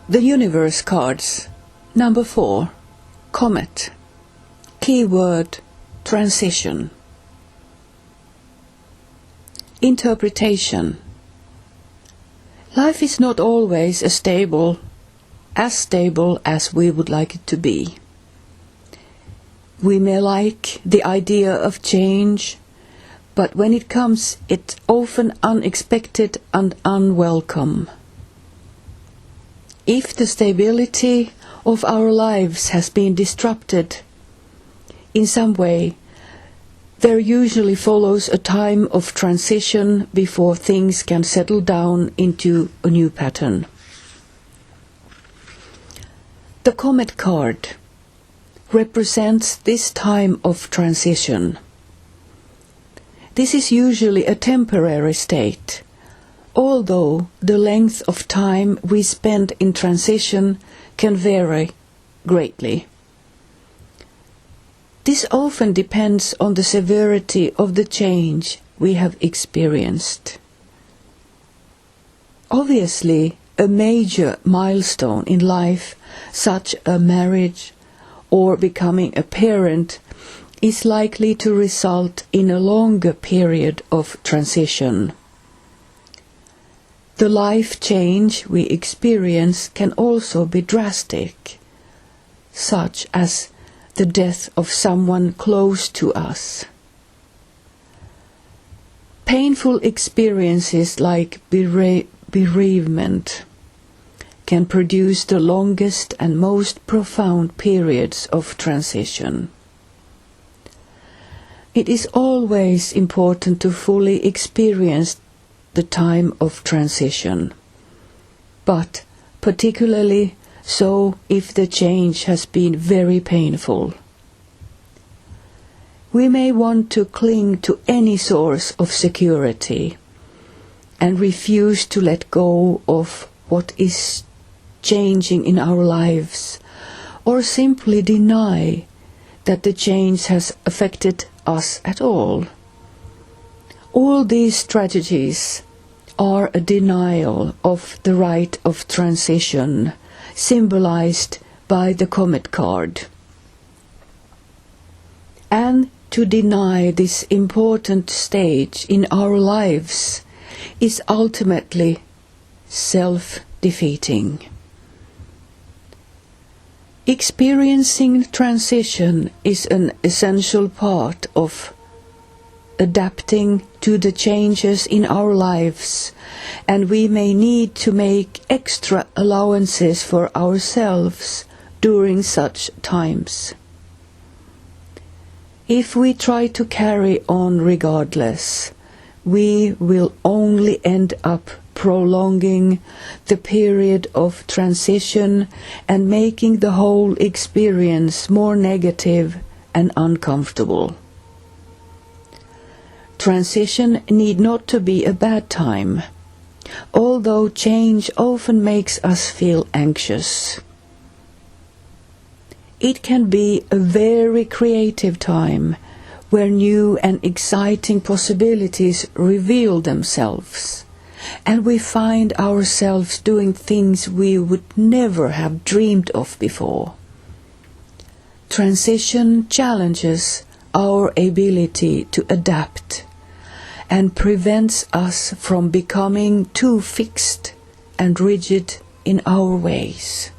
The Universe cards. Number 4. Comet. Keyword: transition. Interpretation. Life is not always as stable as we would like it to be. We may like the idea of change, but when it comes, it's often unexpected and unwelcome. If the stability of our lives has been disrupted in some way, there usually follows a time of transition before things can settle down into a new pattern. The Comet card represents this time of transition. This is usually a temporary state, although the length of time we spend in transition can vary greatly. This often depends on the severity of the change we have experienced. Obviously, a major milestone in life, such as marriage or becoming a parent, is likely to result in a longer period of transition. The life change we experience can also be drastic, such as the death of someone close to us. Painful experiences like bereavement can produce the longest and most profound periods of transition. It is always important to fully experience the time of transition, but particularly so if the change has been very painful. We may want to cling to any source of security and refuse to let go of what is changing in our lives, or simply deny that the change has affected us at all. All these strategies are a denial of the right of transition, symbolized by the Comet card. And to deny this important stage in our lives is ultimately self-defeating. Experiencing transition is an essential part of adapting to the changes in our lives, and we may need to make extra allowances for ourselves during such times. If we try to carry on regardless, we will only end up prolonging the period of transition and making the whole experience more negative and uncomfortable. Transition need not to be a bad time, although change often makes us feel anxious. It can be a very creative time where new and exciting possibilities reveal themselves, and we find ourselves doing things we would never have dreamed of before. Transition challenges our ability to adapt and prevents us from becoming too fixed and rigid in our ways.